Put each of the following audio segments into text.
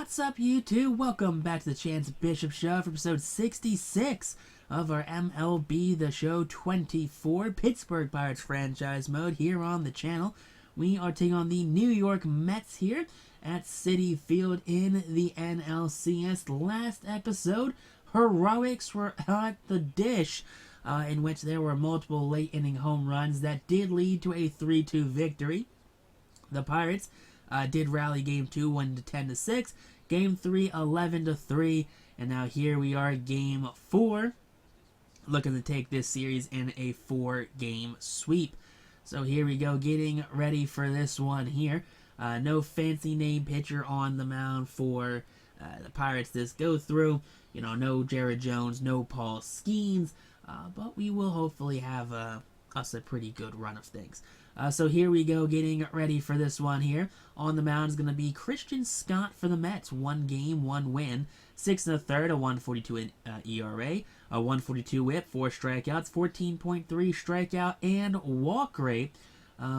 What's up, YouTube? Welcome back to the Chance Bishop Show for episode 66 of our MLB The Show 24 Pittsburgh Pirates franchise mode here on the channel. We are taking on the New York Mets here at Citi Field in the NLCS. Last episode, heroics were at the dish, in which there were multiple late-inning home runs that did lead to a 3-2 victory. The Pirates did rally Game 2, 1-10-6. Game 3, 11-3. And now here we are, Game 4. Looking to take this series in a 4-game sweep. So here we go, getting ready for this one here. No fancy name pitcher on the mound for the Pirates this go through. You know, no Jared Jones, no Paul Skeens. But we will hopefully have us a pretty good run of things. So here we go, getting ready for this one here. On the mound is going to be Christian Scott for the Mets. 1 game, 1 win. 6 1/3, a 1.42 ERA, a 1.42 whip, 4 strikeouts, 14.3 strikeout and walk rate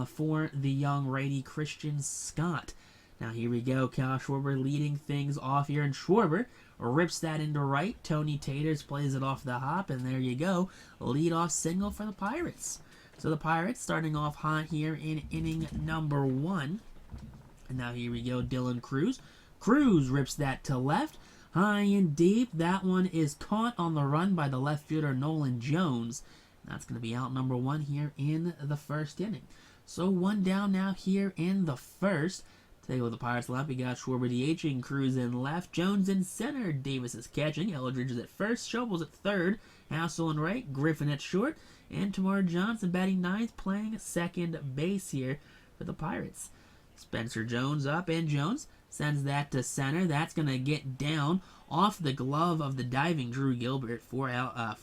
for the young righty Christian Scott. Now here we go, Kyle Schwarber leading things off here, and Schwarber rips that into right. Tony Taters plays it off the hop, and there you go, leadoff single for the Pirates. So the Pirates starting off hot here in inning number 1. And now here we go, Dylan Cruz. Cruz rips that to left, high and deep. That one is caught on the run by the left fielder Nolan Jones. That's going to be out number 1 here in the first inning. So 1 down now here in the first. Take with the Pirates left, we got Schwarber DHing, Cruz in left, Jones in center, Davis is catching, Eldridge is at first, Shovels at third, Hassel in right, Griffin at short, and Tamar Johnson batting 9th, playing second base here for the Pirates. Spencer Jones up, and Jones sends that to center. That's going to get down off the glove of the diving Drew Gilbert for I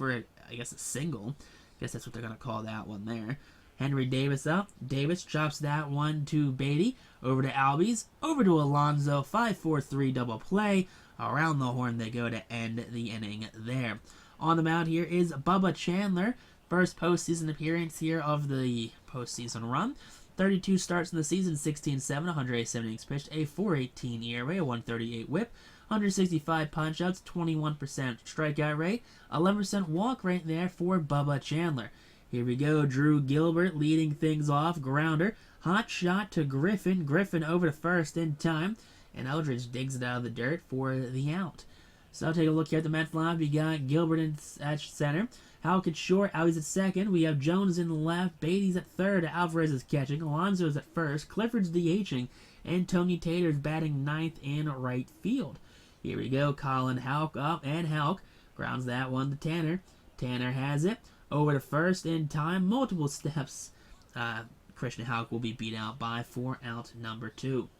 guess a single. I guess that's what they're going to call that one there. Henry Davis up. Davis chops that one to Beatty. Over to Albies. Over to Alonso. 5-4-3 double play. Around the horn they go to end the inning there. On the mound here is Bubba Chandler. First postseason appearance here of the postseason run. 32 starts in the season, 16-7, 187 innings pitched, a 4.18 ERA, a 138 whip, 165 punch-outs, 21% strikeout rate, 11% walk rate there for Bubba Chandler. Here we go, Drew Gilbert leading things off, grounder, hot shot to Griffin, Griffin over to first in time, and Eldridge digs it out of the dirt for the out. So take a look here at the Mets line. We got Gilbert at center, Halk at short, Albies at second. We have Jones in left, Beatty's at third, Alvarez is catching, Alonso is at first, Clifford's DHing, and Tony Tater's batting 9th in right field. Here we go, Colin Halk up, and Halk grounds that one to Tanner. Tanner has it. Over to first in time, multiple steps. Christian Halk will be beat out by 4 out number 2.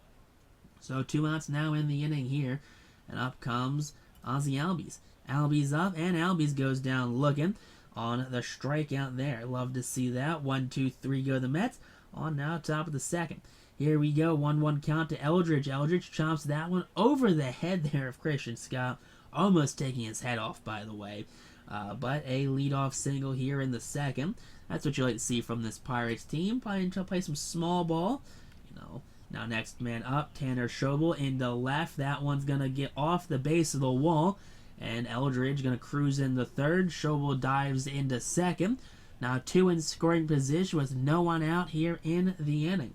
So 2 outs now in the inning here, and up comes Ozzie Albies. Albies up, and Albies goes down looking on the strikeout there. Love to see that. 1-2-3 go the Mets. On now, top of the second. Here we go, 1-1 count to Eldridge. Eldridge chops that one over the head there of Christian Scott. Almost taking his head off, by the way. But a leadoff single here in the second. That's what you like to see from this Pirates team. Probably try to play some small ball. You know. Now next man up, Tanner Schobel into left. That one's going to get off the base of the wall. And Eldridge going to cruise in the third. Schobel dives into second. Now 2 in scoring position with no one out here in the inning.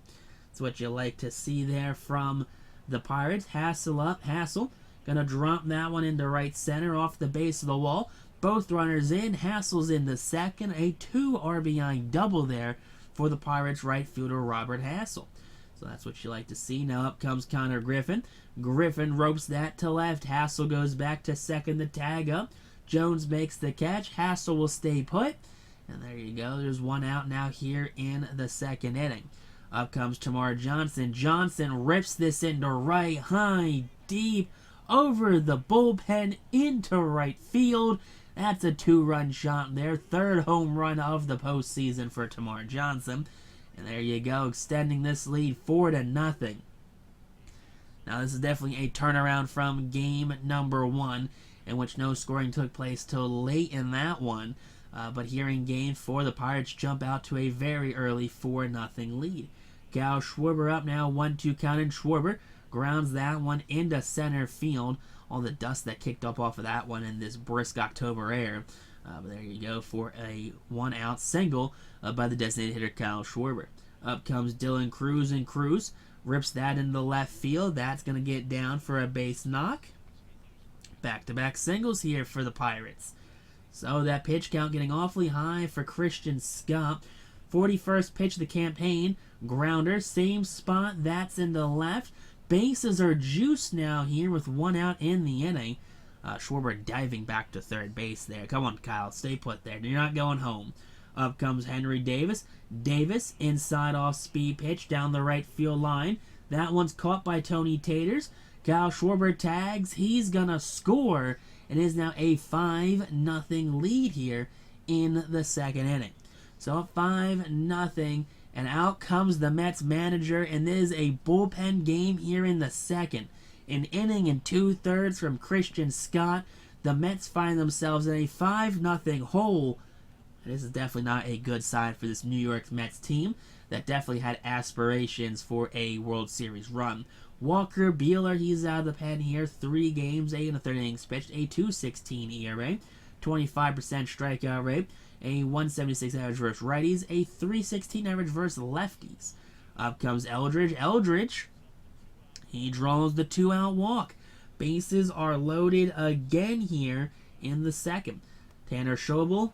That's what you like to see there from the Pirates. Hassel up. Hassel going to drop that one into right center off the base of the wall. Both runners in. Hassel's in the second. A 2 RBI double there for the Pirates right fielder Robert Hassel. So that's what you like to see. Now up comes Connor Griffin. Griffin ropes that to left. Hassel goes back to second, the tag up. Jones makes the catch. Hassel will stay put. And there you go. There's 1 out now here in the second inning. Up comes Tamar Johnson. Johnson rips this into right, high, deep, over the bullpen into right field. That's a 2-run shot there. 3rd home run of the postseason for Tamar Johnson. And there you go, extending this lead 4-0. Now this is definitely a turnaround from game number 1, in which no scoring took place till late in that one. But here in game 4, the Pirates jump out to a very early 4-0 lead. Kyle Schwarber up now, 1-2 count, and Schwarber grounds that one into center field. All the dust that kicked up off of that one in this brisk October air. But there you go for a 1-out single by the designated hitter Kyle Schwarber. Up comes Dylan Cruz, and Cruz rips that into left field. That's going to get down for a base knock. Back-to-back singles here for the Pirates. So that pitch count getting awfully high for Christian Scott. 41st pitch of the campaign. Grounder, same spot. That's into left. Bases are juiced now here with 1 out in the inning. Schwarber diving back to third base there. Come on, Kyle. Stay put there. You're not going home. Up comes Henry Davis. Davis, inside off speed pitch down the right field line. That one's caught by Tony Taters. Kyle Schwarber tags. He's going to score. It is now a 5-0 lead here in the second inning. So 5-0. And out comes the Mets manager. And this is a bullpen game here in the second. An inning and 2/3 from Christian Scott. The Mets find themselves in a 5-0 hole. This is definitely not a good sign for this New York Mets team that definitely had aspirations for a World Series run. Walker Buehler, he's out of the pen here. 3 games, 8 1/3 innings pitched, a 2.16 ERA, 25% strikeout rate, a 1.76 average versus righties, a 3.16 average versus lefties. Up comes Eldridge. Eldridge, he draws the 2-out walk. Bases are loaded again here in the second. Tanner Schobel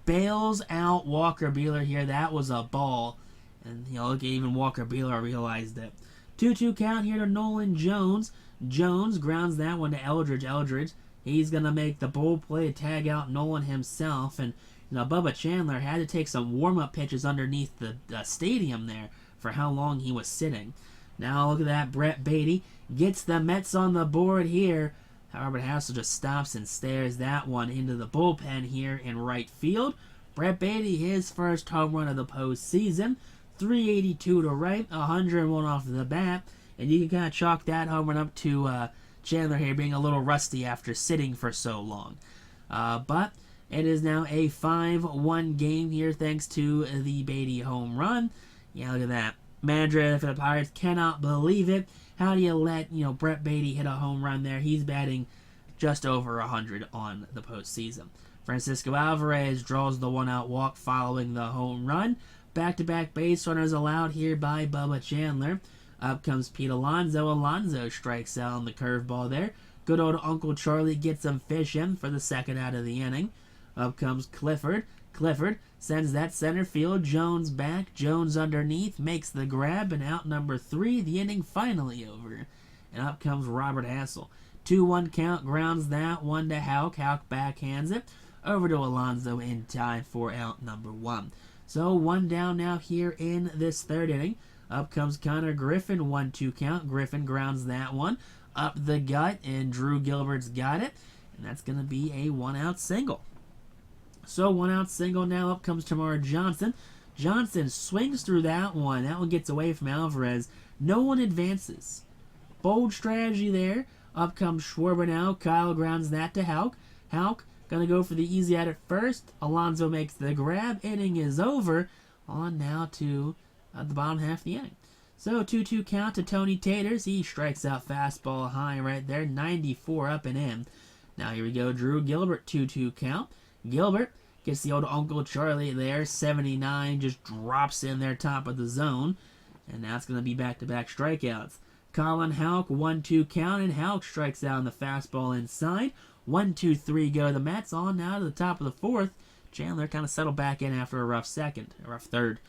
bails out Walker Buehler here. That was a ball. And, look, even Walker Buehler realized it. 2-2 count here to Nolan Jones. Jones grounds that one to Eldridge. Eldridge, he's going to make the bold play to tag out Nolan himself. And, Bubba Chandler had to take some warm-up pitches underneath the stadium there for how long he was sitting. Now look at that. Brett Beatty gets the Mets on the board here. Robert Hassel just stops and stares that one into the bullpen here in right field. Brett Beatty, his first home run of the postseason. 382 to right, 101 off the bat. And you can kind of chalk that home run up to Chandler here being a little rusty after sitting for so long. But it is now a 5-1 game here thanks to the Beatty home run. Yeah, look at that. Manager for the Pirates cannot believe it. How do you let, Brett Beatty hit a home run there? He's batting just over 100 on the postseason. Francisco Alvarez draws the 1-out walk following the home run. Back-to-back base runners allowed here by Bubba Chandler. Up comes Pete Alonso. Alonso strikes out on the curveball there. Good old Uncle Charlie gets some fish in for the second out of the inning. Up comes Clifford. Clifford sends that center field. Jones back. Jones underneath. Makes the grab. And out number 3. The inning finally over. And up comes Robert Hassel. 2-1 count. Grounds that one to Houck. Houck backhands it over to Alonso in time for out number 1. So 1 down now here in this third inning. Up comes Connor Griffin. 1-2 count. Griffin grounds that one up the gut. And Drew Gilbert's got it. And that's going to be a 1-out single. So 1-out single now. Up comes Tamar Johnson. Johnson swings through that one. That one gets away from Alvarez. No one advances. Bold strategy there. Up comes Schwarber now. Kyle grounds that to Houck. Houck going to go for the easy out at first. Alonso makes the grab. Inning is over. On now to the bottom half of the inning. So 2-2 count to Tony Taters. He strikes out fastball high right there. 94 up and in. Now here we go. Drew Gilbert 2-2 count. Gilbert gets the old Uncle Charlie there. 79 just drops in there top of the zone. And now it's going to be back-to-back strikeouts. Colin Houck 1-2 count. And Houck strikes out on the fastball inside. 1-2-3 go the Mets. On now to the top of the fourth. Chandler kind of settled back in after a rough third.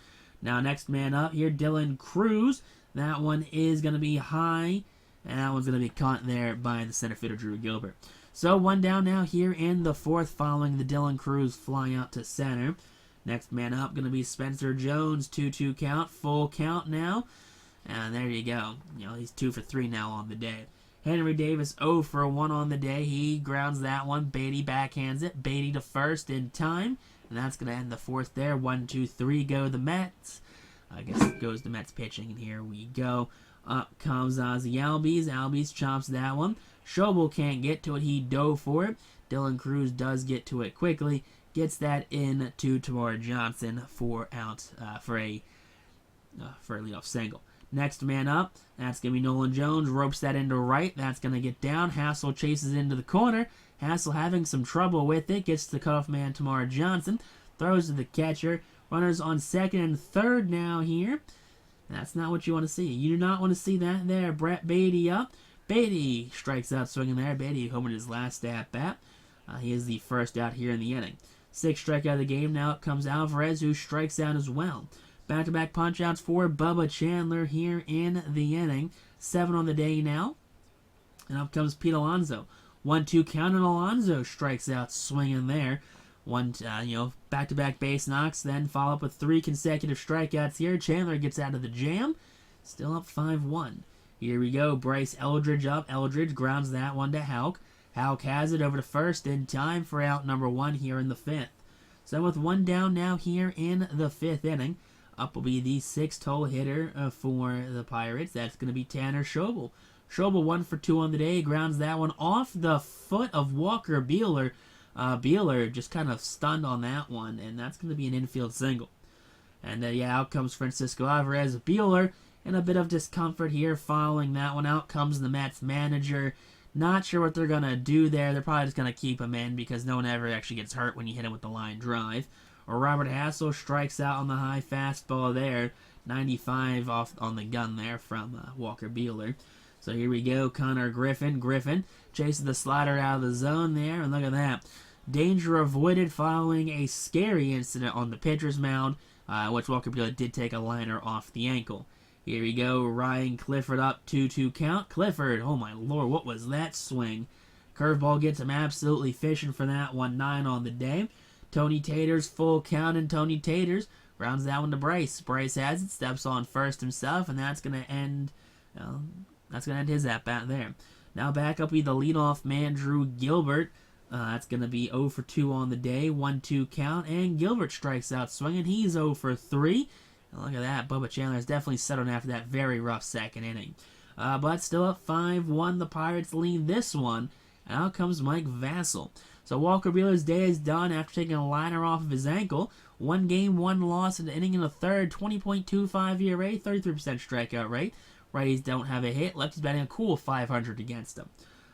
Now next man up here, Dylan Cruz. That one is going to be high. And that one's going to be caught there by the center fielder, Drew Gilbert. So 1 down now here in the fourth following the Dylan Cruz fly out to center. Next man up going to be Spencer Jones. 2-2 count. Full count now. And there you go. He's 2 for 3 now on the day. Henry Davis 0 for 1 on the day. He grounds that one. Beatty backhands it. Beatty to first in time. And that's going to end the fourth there. 1-2-3 go the Mets. I guess it goes the Mets pitching. And here we go. Up comes Ozzie Albies. Albies chops that one. Schobel can't get to it. He dove for it. Dylan Cruz does get to it quickly. Gets that in to Tamar Johnson for a leadoff single. Next man up, that's going to be Nolan Jones. Ropes that into right. That's going to get down. Hassel chases into the corner. Hassel having some trouble with it. Gets to the cutoff man, Tamar Johnson. Throws to the catcher. Runners on second and third now here. That's not what you want to see. You do not want to see that there. Brett Beatty up. Beatty strikes out swinging there. Beatty homered his last at-bat. He is the first out here in the inning. 6th strikeout of the game. Now it comes Alvarez, who strikes out as well. Back-to-back punch-outs for Bubba Chandler here in the inning. 7 on the day now. And up comes Pete Alonso. 1-2 count, and Alonso strikes out swinging there. Back-to-back base knocks, then follow up with 3 consecutive strikeouts here. Chandler gets out of the jam. Still up 5-1. Here we go. Bryce Eldridge up. Eldridge grounds that one to Houck. Houck has it over to first in time for out number 1 here in the 5th. So with 1 down now here in the 5th inning, up will be the 6th-hole hitter for the Pirates. That's going to be Tanner Schobel. Schobel 1 for 2 on the day. Grounds that one off the foot of Walker Buehler. Buehler just kind of stunned on that one, and that's going to be an infield single. And out comes Francisco Alvarez. Buehler in a bit of discomfort here following that one. Out comes the Mets manager. Not sure what they're going to do there. They're probably just going to keep him in because no one ever actually gets hurt when you hit him with the line drive. Or Robert Hassel strikes out on the high fastball there. 95 off on the gun there from Walker Buehler. So here we go. Connor Griffin. Griffin chases the slider out of the zone there. And look at that. Danger avoided following a scary incident on the pitcher's mound, which Walker Buehler did take a liner off the ankle. Here we go. Ryan Clifford up 2-2 count. Clifford, oh my lord, what was that swing? Curveball gets him absolutely fishing for that one. 9 on the day. Tony Taters full count, and Tony Taters grounds that one to Bryce. Bryce has it, steps on first himself, and that's going to end his at-bat there. Now back up will be the leadoff man, Drew Gilbert. That's going to be 0 for 2 on the day. 1-2 count, and Gilbert strikes out swinging. He's 0 for 3. And look at that. Bubba Chandler is definitely settled after that very rough second inning. But still up 5-1. The Pirates lead this one. And out comes Mike Vassell. So Walker Buehler's day is done after taking a liner off of his ankle. 1 game, 1 loss, an inning in the third. 20.25 ERA, 33% strikeout rate. Righties don't have a hit. Lefties batting a cool 500 against them.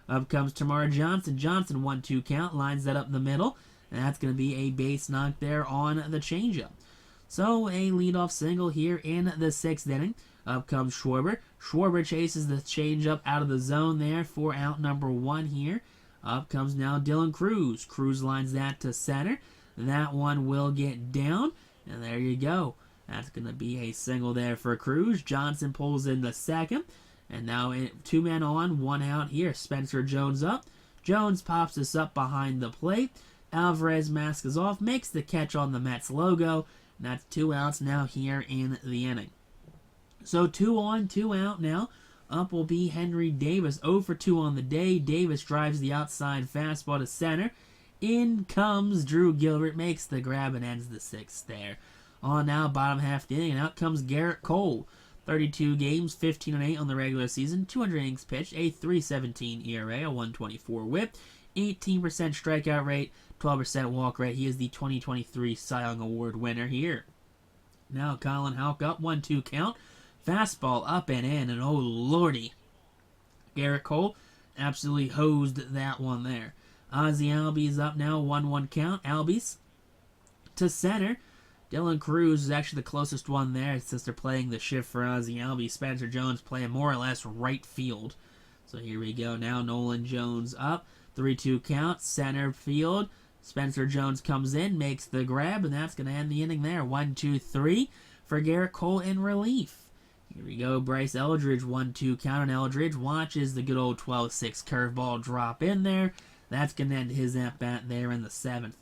Up comes Tamar Johnson. Johnson 1-2 count. Lines that up the middle. And that's going to be a base knock there on the changeup. So a leadoff single here in the 6th inning. Up comes Schwarber. Schwarber chases the changeup out of the zone there for out number 1 here. Up comes now Dylan Cruz. Cruz lines that to center. That one will get down. And there you go. That's going to be a single there for Cruz. Johnson pulls in the second. And now 2 men on, 1 out here. Spencer Jones up. Jones pops this up behind the plate. Alvarez masks off, makes the catch on the Mets logo. And that's 2 outs now here in the inning. So 2 on, 2 out now. Up will be Henry Davis. 0 for 2 on the day. Davis drives the outside fastball to center. In comes Drew Gilbert, makes the grab and ends the 6th there. On now, bottom half of the inning, and out comes Garrett Cole. 32 games, 15-8 on the regular season, 200 innings pitched, a 3.17 ERA, a 1.24 WHIP, 18% strikeout rate, 12% walk rate. He is the 2023 Cy Young Award winner here. Now Colin Houck up, 1-2 count, fastball up and in, and oh lordy, Garrett Cole absolutely hosed that one there. Ozzie Albies up now, 1-1 count. Albies to center. Dylan Cruz is actually the closest one there since they're playing the shift for Ozzie Albies. Spencer Jones playing more or less right field. So here we go now. Nolan Jones up. 3-2 count. Center field. Spencer Jones comes in, makes the grab, and that's going to end the inning there. 1-2-3 for Garrett Cole in relief. Here we go. Bryce Eldridge, 1-2 count on Eldridge. Watches the good old 12-6 curveball drop in there. That's going to end his at-bat there in the 7th.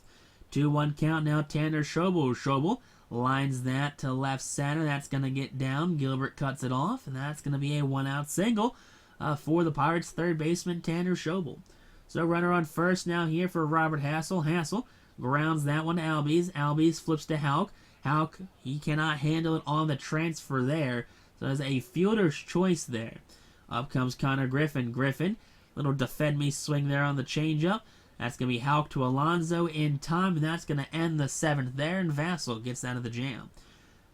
2-1 count now. Tanner Schobel. Schobel lines that to left center. That's going to get down. Gilbert cuts it off, and that's going to be a 1-out single for the Pirates' third baseman, Tanner Schobel. So runner on first now here for Robert Hassel. Hassel grounds that one to Albies. Albies flips to Houck. Houck, he cannot handle it on the transfer there. So there's a fielder's choice there. Up comes Connor Griffin. Griffin, little defend me swing there on the changeup. That's going to be Houck to Alonso in time, and that's going to end the 7th there, and Vassell gets out of the jam.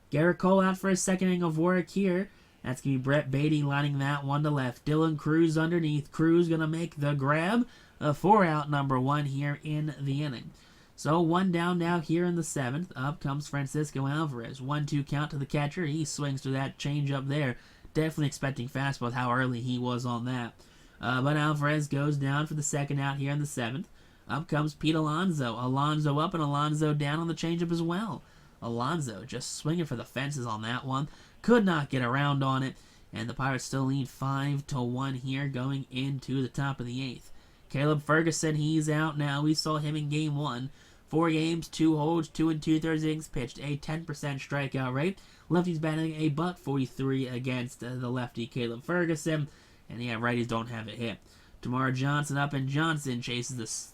Garrett Cole out for a second inning of work here. That's going to be Brett Beatty lining that one to left. Dylan Cruz underneath. Cruz going to make the grab. 4-out number 1 here in the inning. So 1 down now here in the 7th. Up comes Francisco Alvarez. 1-2 count to the catcher. He swings to that changeup there. Definitely expecting fastball with how early he was on that. But Alvarez goes down for the 2nd out here in the 7th. Up comes Pete Alonso. Alonso up and Alonso down on the changeup as well. Alonso just swinging for the fences on that one. Could not get around on it. And the Pirates still lead 5-1 here going into the top of the 8th. Caleb Ferguson, he's out now. We saw him in Game 1. 4 games, 2 holds, 2 2/3 innings pitched, a 10% strikeout rate. Lefty's batting a .43 against the lefty Caleb Ferguson. And yeah, righties don't have a hit. Tamara Johnson up, and Johnson chases this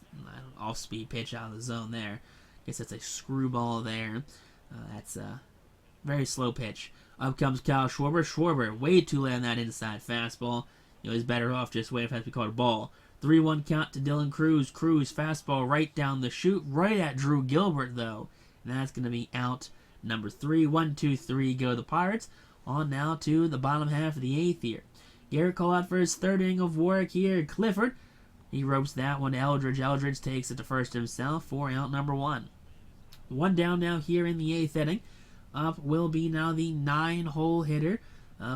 off-speed pitch out of the zone there. Guess that's a screwball there. That's a very slow pitch. Up comes Kyle Schwarber. Schwarber, way too late on that inside fastball. He's better off just waiting for that to be called a ball. 3-1 count to Dylan Cruz. Cruz fastball right down the chute, right at Drew Gilbert, though. And that's going to be out number 3. 1-2-3 go the Pirates. On now to the bottom half of the 8th here. Garrett called out for his 3rd inning of work here. Clifford, he ropes that one to Eldridge. Eldridge takes it to first himself. 4-out number 1. 1 down now here in the 8th inning. Up will be now the 9-hole hitter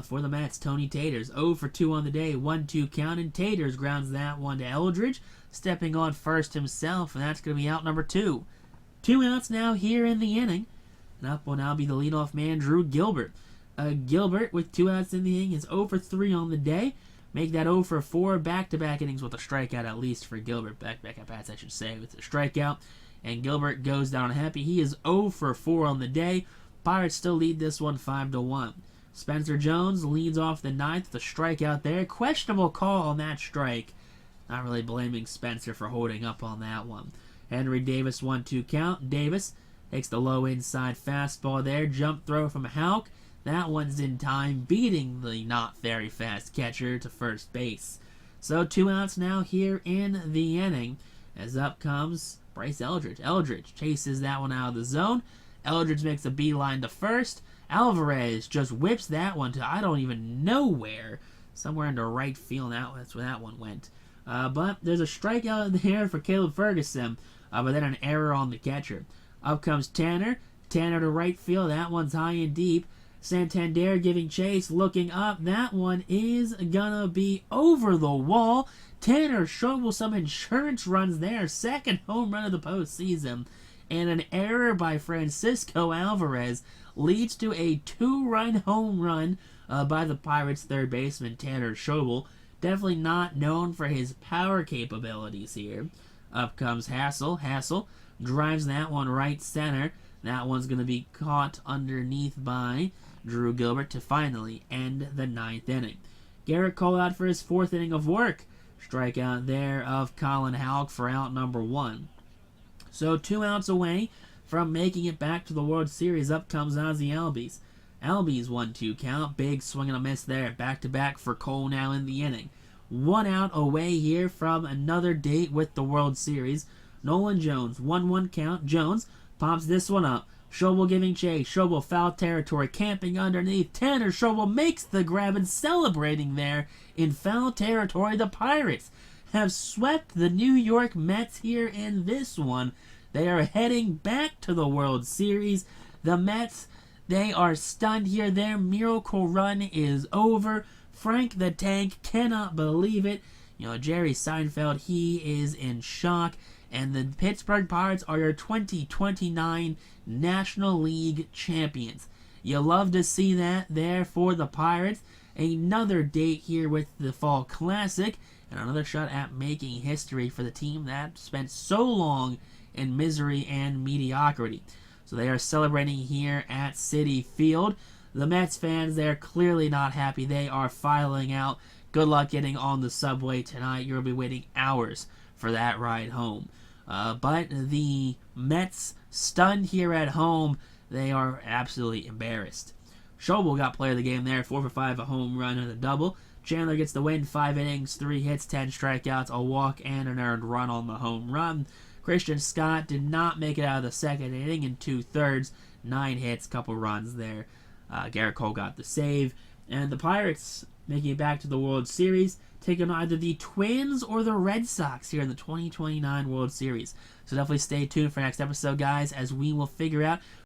for the Mets, Tony Taters. 0 for 2 on the day, 1-2 count, and Taters grounds that one to Eldridge, stepping on first himself, and that's going to be out number 2. 2 outs now here in the inning, and up will now be the leadoff man, Drew Gilbert. Gilbert, with 2 outs in the inning, is 0 for 3 on the day. Make that 0 for 4 back-to-back innings with a strikeout at least for Gilbert. Back-to-back at-bats, I should say, with a strikeout. And Gilbert goes down happy. He is 0 for 4 on the day. Pirates still lead this one 5-1. Spencer Jones leads off the 9th with a strikeout there. Questionable call on that strike. Not really blaming Spencer for holding up on that one. Henry Davis 1-2 count. Davis takes the low inside fastball there. Jump throw from Houck. That one's in time, beating the not very fast catcher to first base. So 2 outs now here in the inning. As up comes Bryce Eldridge. Eldridge chases that one out of the zone. Eldridge makes a beeline to first. Alvarez just whips that one to I don't even know where. Somewhere into right field. That's where that one went. But there's a strikeout there for Caleb Ferguson. But then an error on the catcher. Up comes Tanner. Tanner to right field. That one's high and deep. Santander giving chase. Looking up. That one is gonna be over the wall. Tanner showing some insurance runs there. 2nd home run of the postseason. And an error by Francisco Alvarez leads to a 2-run home run by the Pirates' 3rd baseman, Tanner Schobel. Definitely not known for his power capabilities here. Up comes Hassel. Hassel drives that one right center. That one's going to be caught underneath by Drew Gilbert to finally end the 9th inning. Garrett called out for his 4th inning of work. Strikeout there of Colin Houck for out number 1. So 2 outs away from making it back to the World Series. Up comes Ozzie Albies. Albies 1-2 count. Big swing and a miss there. Back-to-back for Cole now in the inning. 1 out away here from another date with the World Series. Nolan Jones, 1-1 count. Jones pops this one up. Schobel giving chase. Schobel foul territory, camping underneath. Tanner Schobel makes the grab and celebrating there in foul territory. The Pirates have swept the New York Mets here in this one. They are heading back to the World Series. The Mets, they are stunned here. Their miracle run is over. Frank the Tank cannot believe it. Jerry Seinfeld, he is in shock. And the Pittsburgh Pirates are your 2029 National League champions. You love to see that there for the Pirates. Another date here with the Fall Classic. And another shot at making history for the team that spent so long in misery and mediocrity. So they are celebrating here at Citi Field. The Mets fans, they're clearly not happy. They are filing out. Good luck getting on the subway tonight. You'll be waiting hours for that ride home. But the Mets, stunned here at home, they are absolutely embarrassed. Schobel got player of the game there, 4 for 5, a home run and a double. Chandler gets the win, 5 innings, 3 hits, 10 strikeouts, a walk, and an earned run on the home run. Christian Scott did not make it out of the 2nd inning in 2/3, 9 hits, couple runs there. Garrett Cole got the save. And the Pirates, making it back to the World Series, taking on either the Twins or the Red Sox here in the 2029 World Series. So definitely stay tuned for next episode, guys, as we will figure out